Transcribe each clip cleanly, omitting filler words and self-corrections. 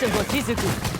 Listen for Shizuku.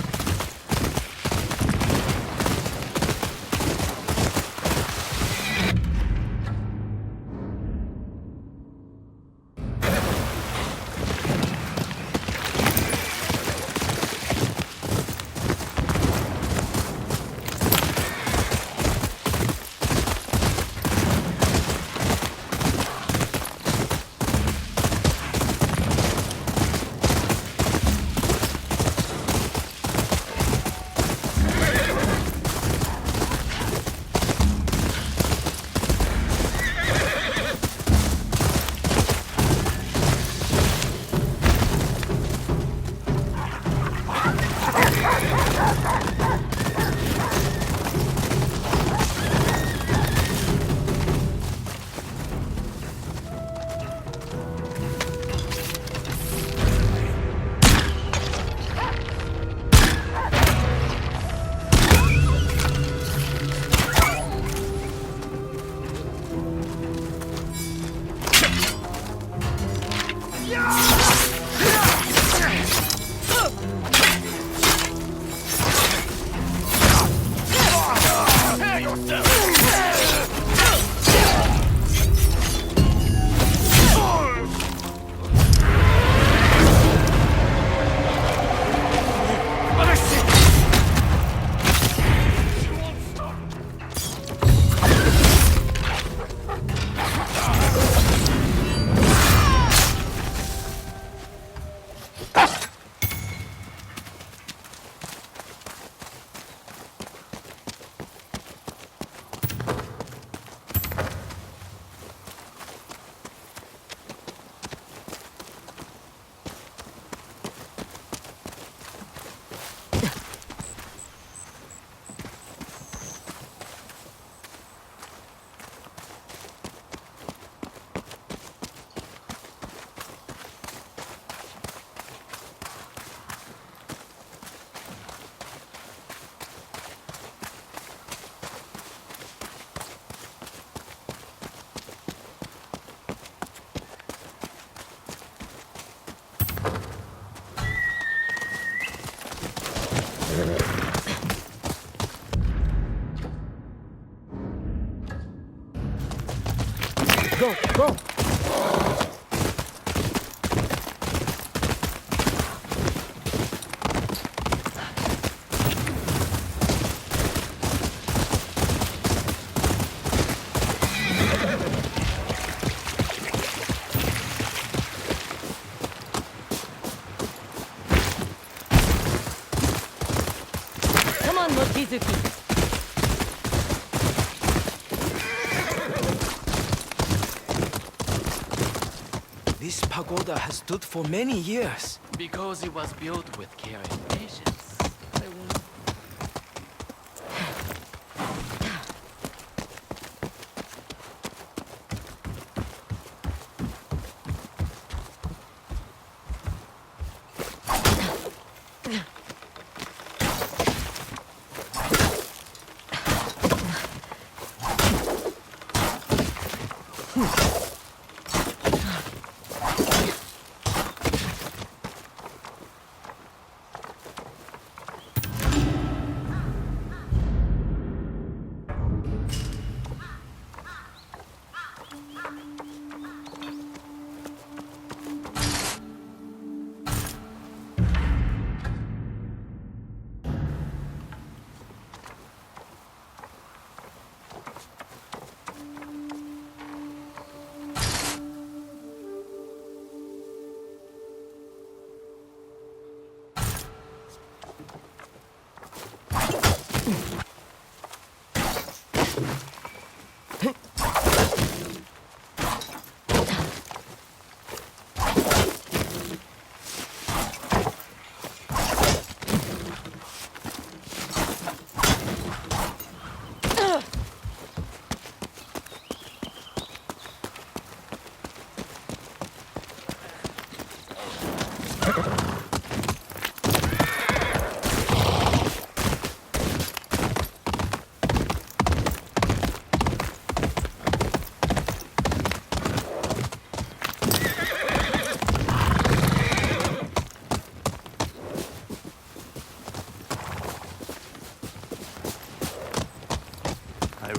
Go, go! Come on, Mochizuki. This pagoda has stood for many years. Because it was built with care and patience.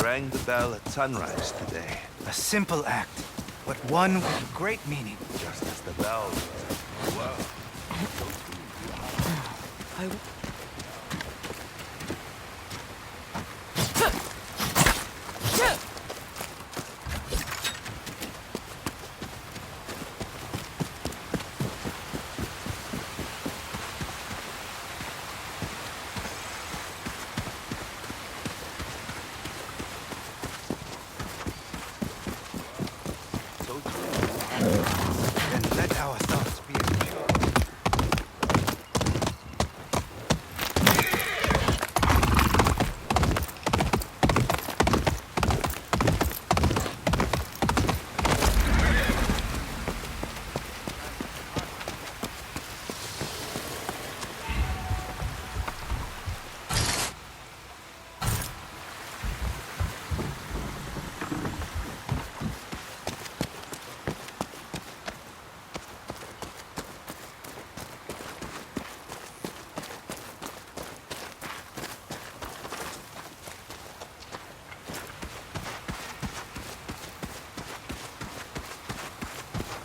I rang the bell at sunrise today, A simple act, but one with great meaning. just as the bell was. Well, I... so Then let our thoughts be pure.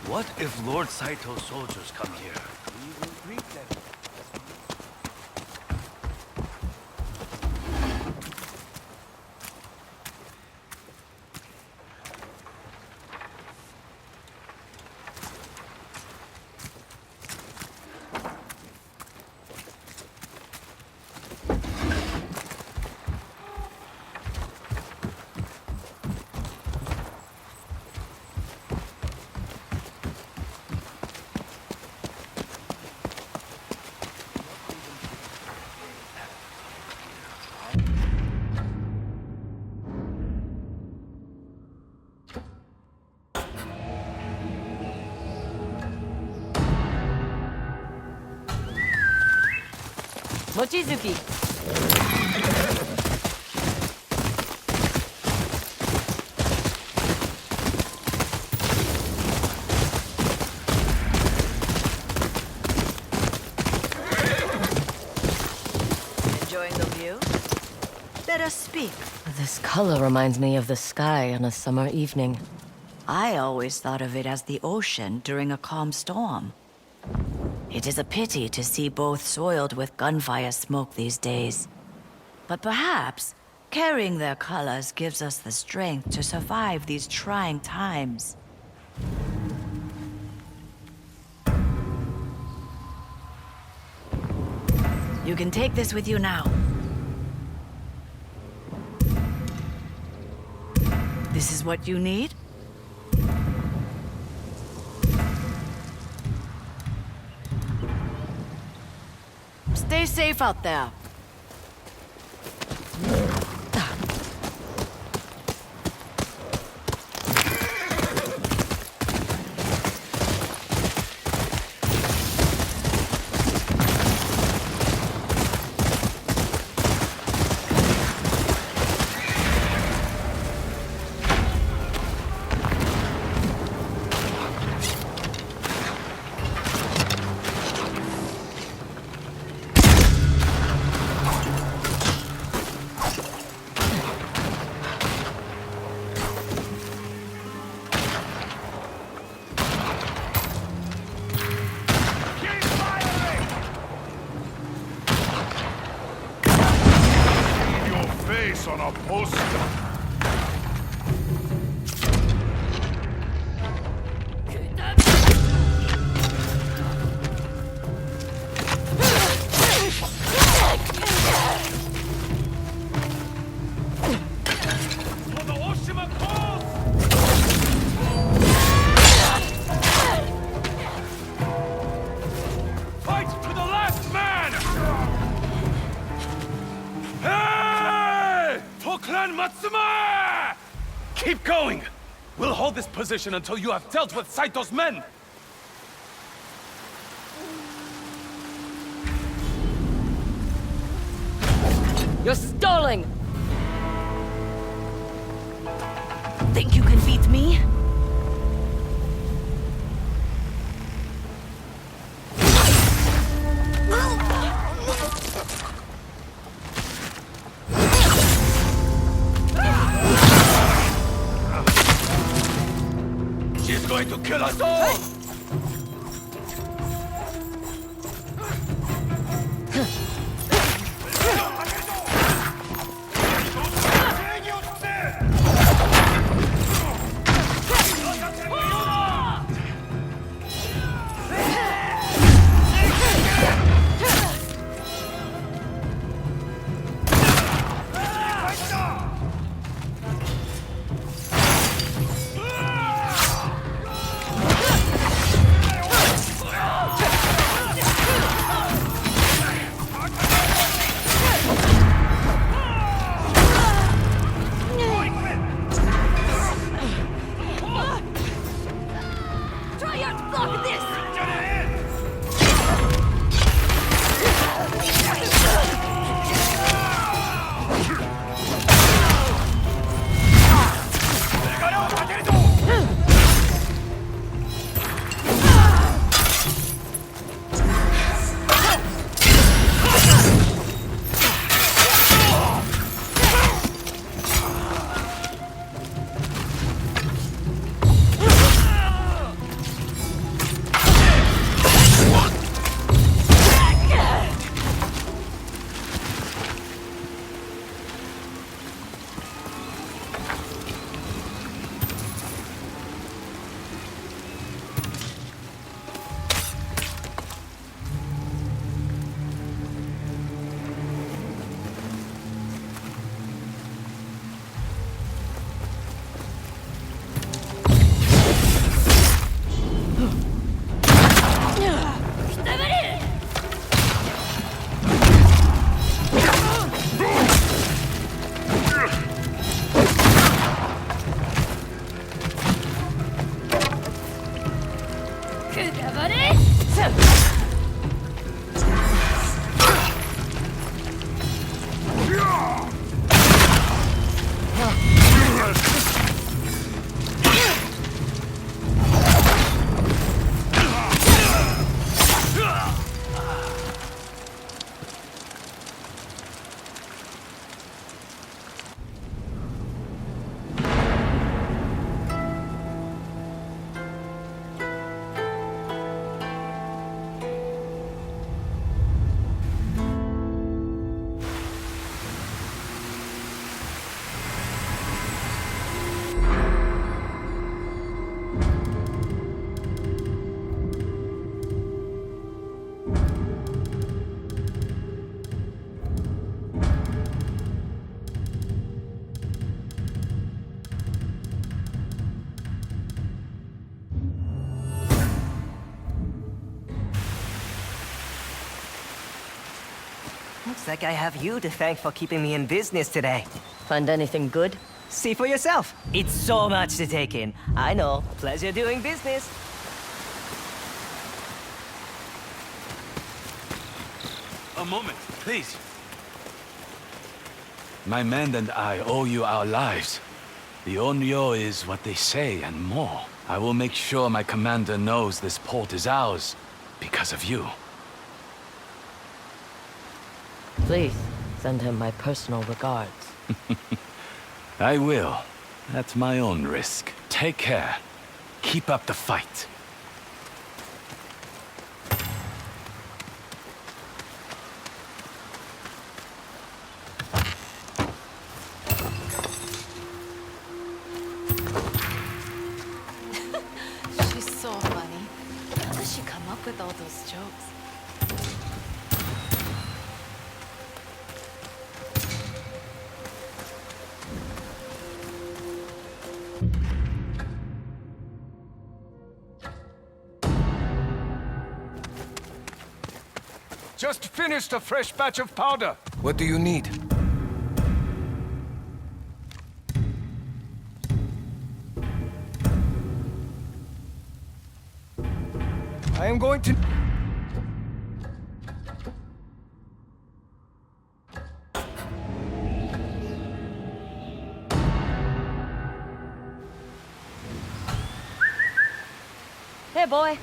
What if Lord Saito's soldiers come here? We will greet them. Mochizuki. Enjoying the view? Let us speak. This color reminds me of the sky on a summer evening. I always thought of it as the ocean during a calm storm. It is a pity to see both soiled with gunfire smoke these days. But perhaps carrying their colors gives us the strength to survive these trying times. You can take this with you now. This is what you need? Stay safe out there. on a poster. Keep going! We'll hold this position until you have dealt with Saito's men! You're stalling! Think you can beat me? to kill us all! Looks like I have you to thank for keeping me in business today. Find anything good? See for yourself. It's so much to take in. I know. Pleasure doing business. A moment, please. My men and I owe you our lives. The Onryo is what they say and more. I will make sure my commander knows this port is ours because of you. Please, send him my personal regards. I will. At my own risk. Take care. Keep up the fight. She's so funny. How does she come up with all those jokes? Just finished a fresh batch of powder. What do you need? I am going to... Hey, boy.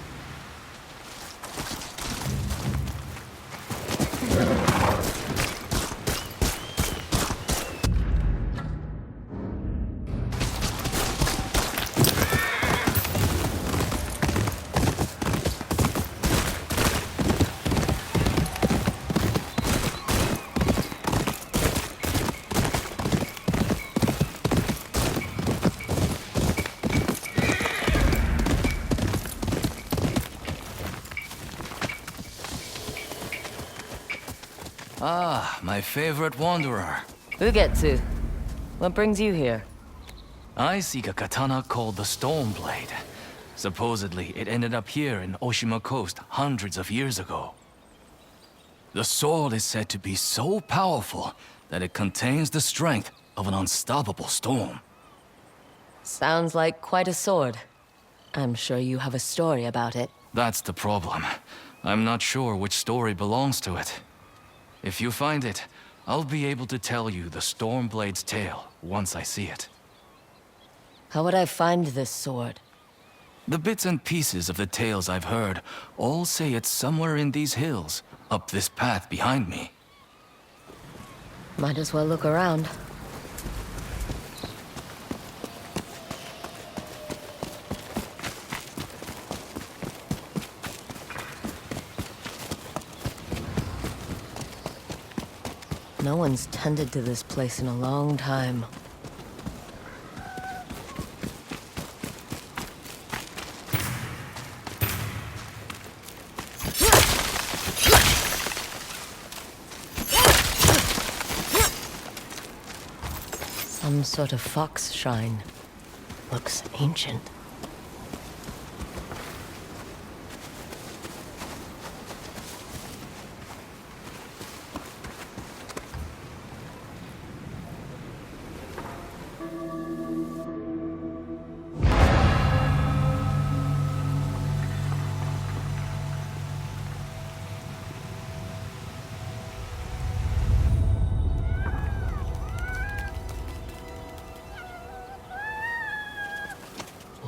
Ah, my favorite wanderer. Ugetsu, what brings you here? I seek a katana called the Stormblade. Supposedly, it ended up here in Oshima Coast hundreds of years ago. The sword is said to be so powerful that it contains the strength of an unstoppable storm. Sounds like quite a sword. I'm sure you have a story about it. That's the problem. I'm not sure which story belongs to it. If you find it, I'll be able to tell you the Stormblade's tale once I see it. How would I find this sword? The bits and pieces of the tales I've heard all say it's somewhere in these hills, up this path behind me. Might as well look around. No one's tended to this place in a long time. Some sort of fox shrine. Looks ancient.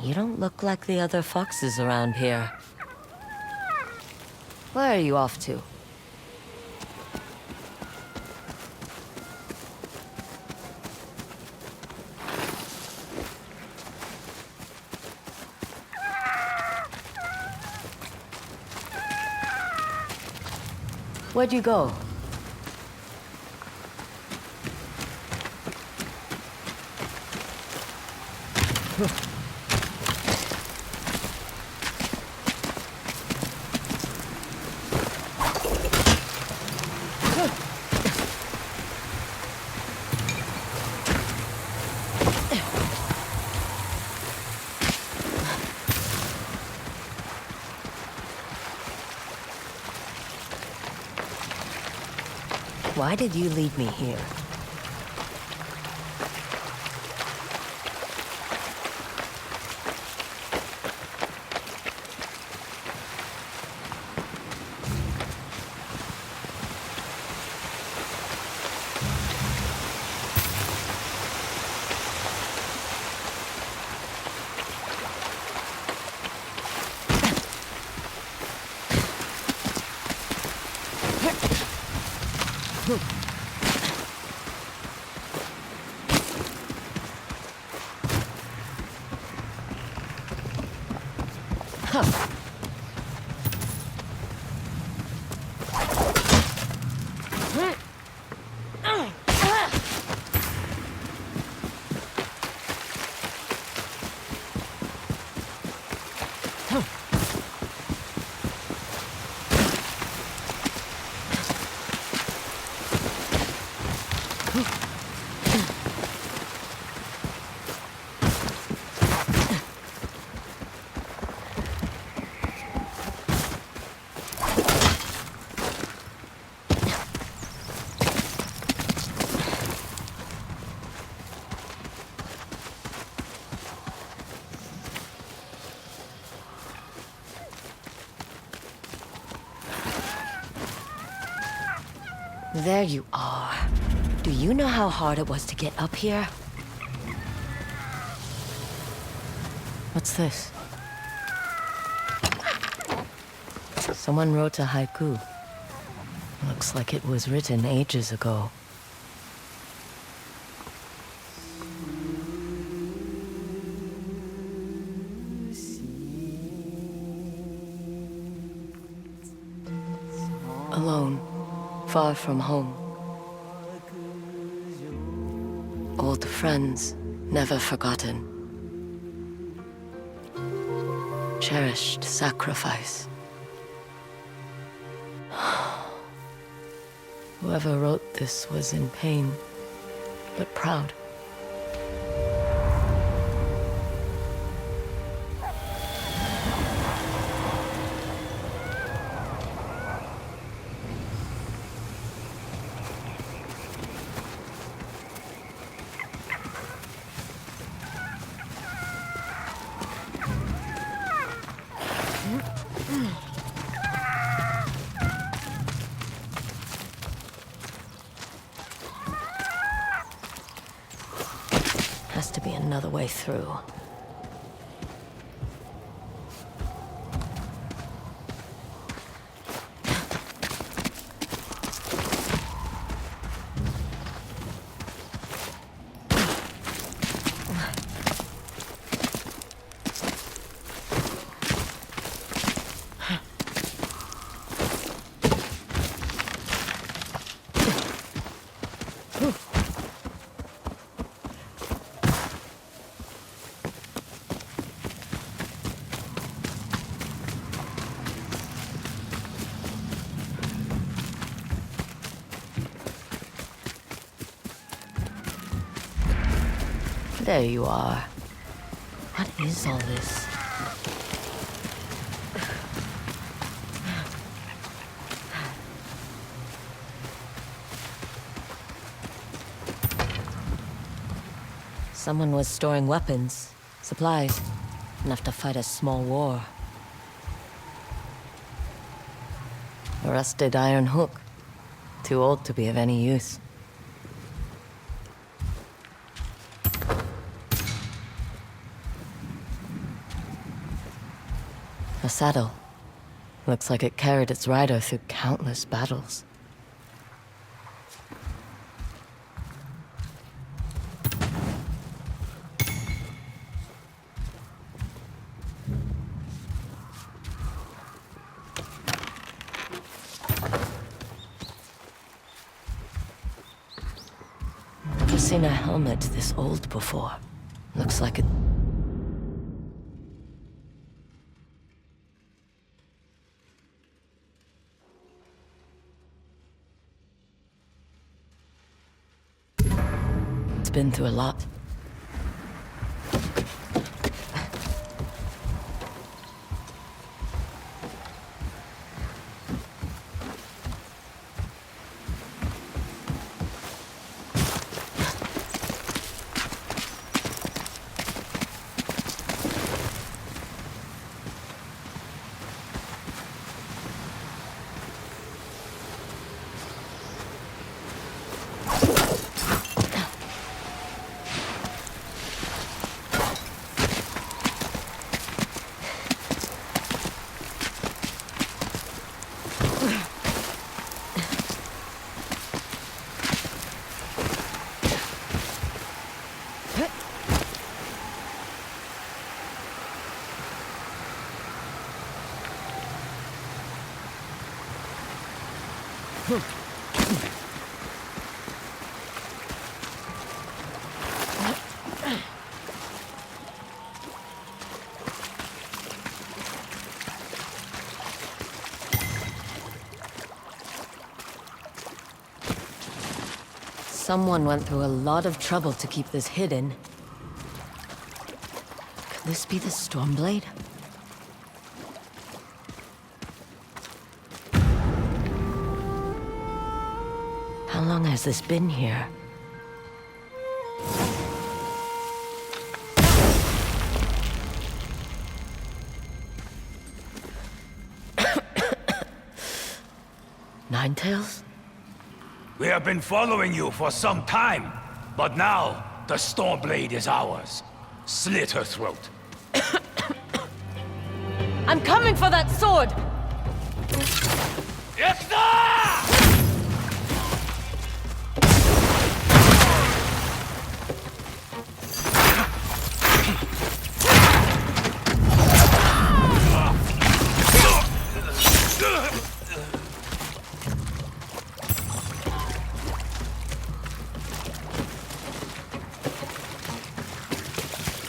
You don't look like the other foxes around here. Where are you off to? Where'd you go? Why did you lead me here? There you are. Do you know how hard it was to get up here? What's this? Someone wrote a haiku. Looks like it was written ages ago. Alone, far from home. Old friends, never forgotten. Cherished Whoever wrote this was in pain, but proud. Has to be another way through. There you are. What is all this? Someone was storing weapons, supplies, enough to fight a small war. A rusted iron hook, too old to be of any use. A saddle. Looks like it carried its rider through countless battles. Never seen a helmet this old before. Looks like it. It's been through a lot. Someone went through a lot of trouble to keep this hidden. Could this be the Stormblade? How long has this been here? Ninetales? We have been following you for some time, but now the Stormblade is ours. Slit her throat. I'm coming for that sword!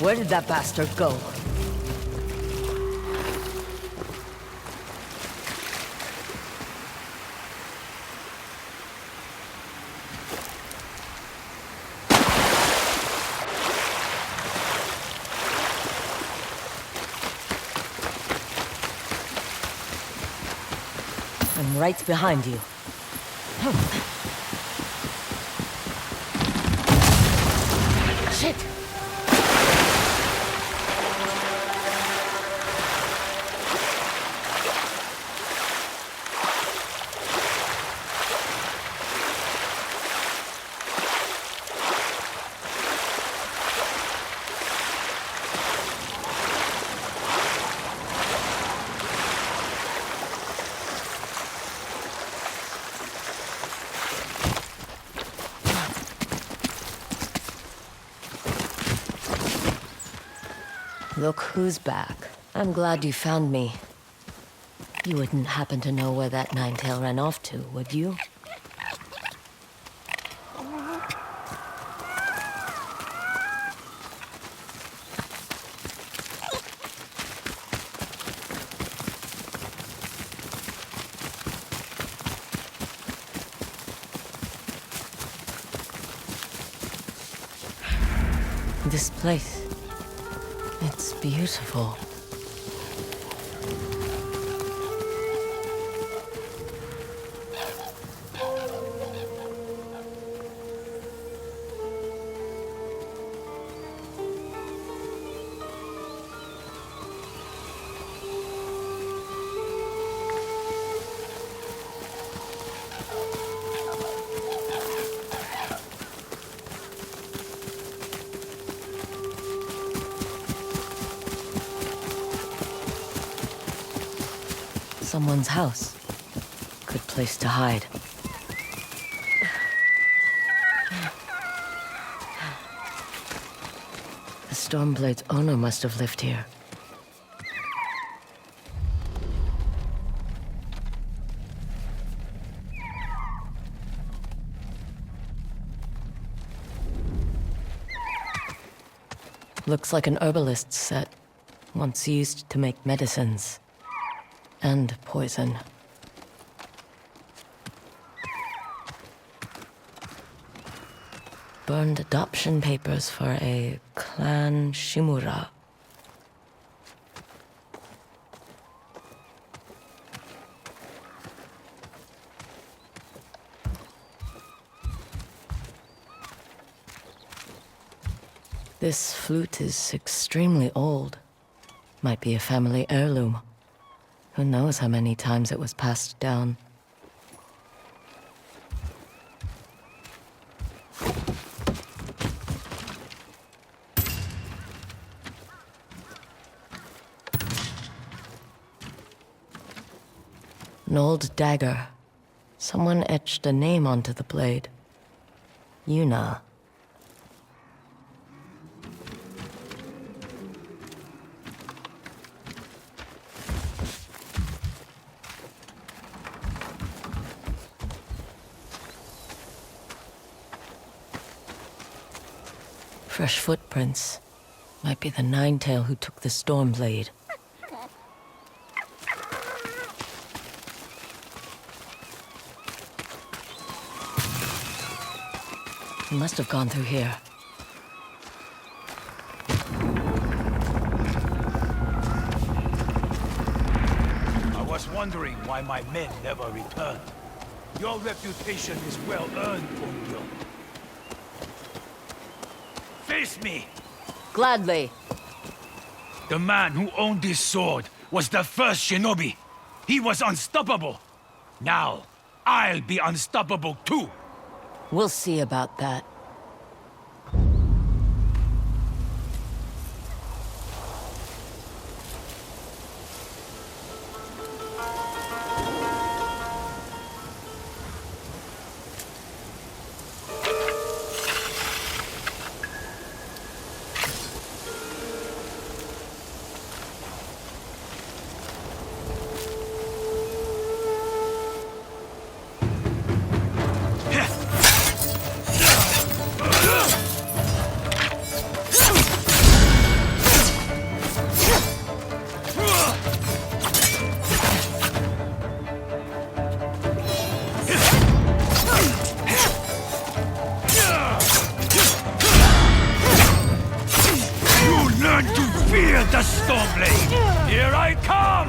Where did that bastard go? right behind you. Shit! Look who's back. I'm glad you found me. You wouldn't happen to know where that nine-tail ran off to, would you? This place, it's beautiful. Someone's house. Good place to hide. The Stormblade's owner must have lived here. Looks like an herbalist's set, once used to make medicines. And poison. Burned adoption papers for a clan Shimura. This flute is extremely old. Might be a family heirloom. Who knows how many times it was passed down. An old dagger. Someone etched a name onto the blade. Yuna. Fresh footprints. Might be the Ninetail who took the Stormblade. He must have gone through here. I was wondering why my men never returned. Your reputation is well earned, Onryo. Face me! Gladly. The man who owned this sword was the First Shinobi. He was unstoppable. Now, I'll be unstoppable too. We'll see about that. Fear the Stormblade! Here I come!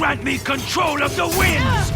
grant me control of the winds!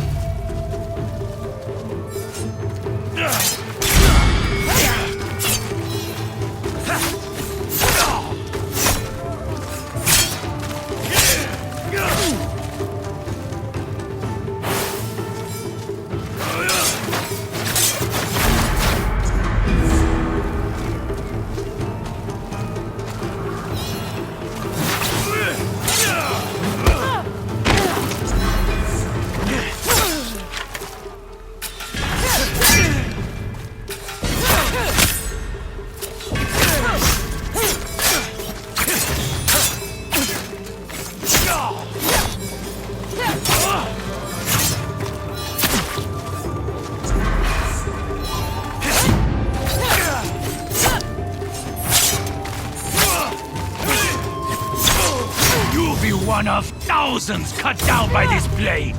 You'll be one of thousands cut down by this blade!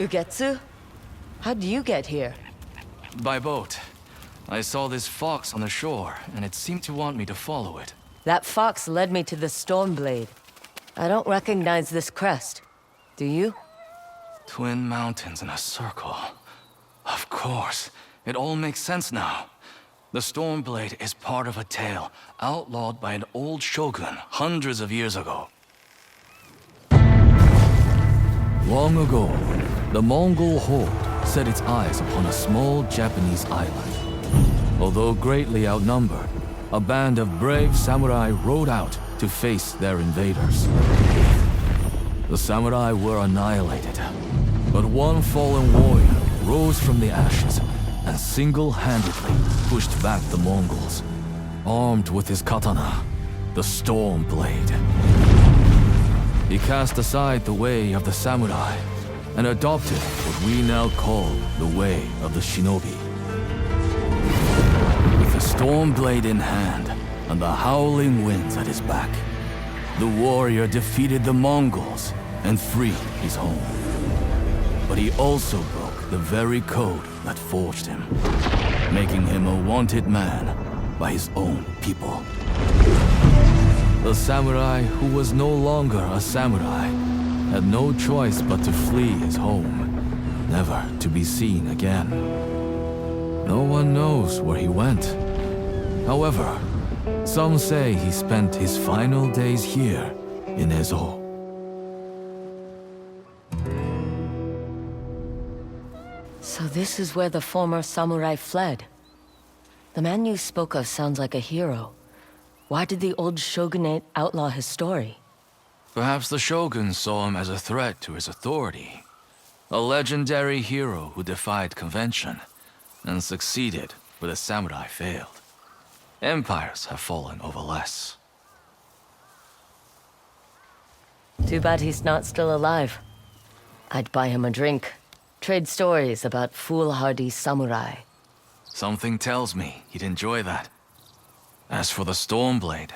Ugetsu? How'd you get here? By boat. I saw this fox on the shore, and it seemed to want me to follow it. That fox led me to the Stormblade. I don't recognize this crest. Do you? Twin mountains in a circle. Of course. It all makes sense now. The Stormblade is part of a tale outlawed by an old shogun hundreds of years ago. Long ago, the Mongol horde set its eyes upon a small Japanese island. Although greatly outnumbered, a band of brave samurai rode out to face their invaders. The samurai were annihilated, but one fallen warrior rose from the ashes and single-handedly pushed back the Mongols, armed with his katana, the Stormblade. He cast aside the way of the samurai and adopted what we now call the way of the shinobi. With the Stormblade in hand and the howling winds at his back, the warrior defeated the Mongols and freed his home. But he also broke the very code that forged him, making him a wanted man by his own people. The samurai who was no longer a samurai had no choice but to flee his home, never to be seen again. No one knows where he went. However, some say he spent his final days here in Ezo. So this is where the former samurai fled. The man you spoke of sounds like a hero. Why did the old shogunate outlaw his story? Perhaps the shogun saw him as a threat to his authority. A legendary hero who defied convention and succeeded where the samurai failed. Empires have fallen over less. Too bad he's not still alive. I'd buy him a drink, trade stories about foolhardy samurai. Something tells me he'd enjoy that. As for the Stormblade,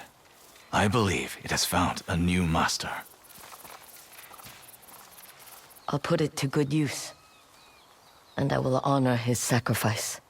I believe it has found a new master. I'll put it to good use. And I will honor his sacrifice.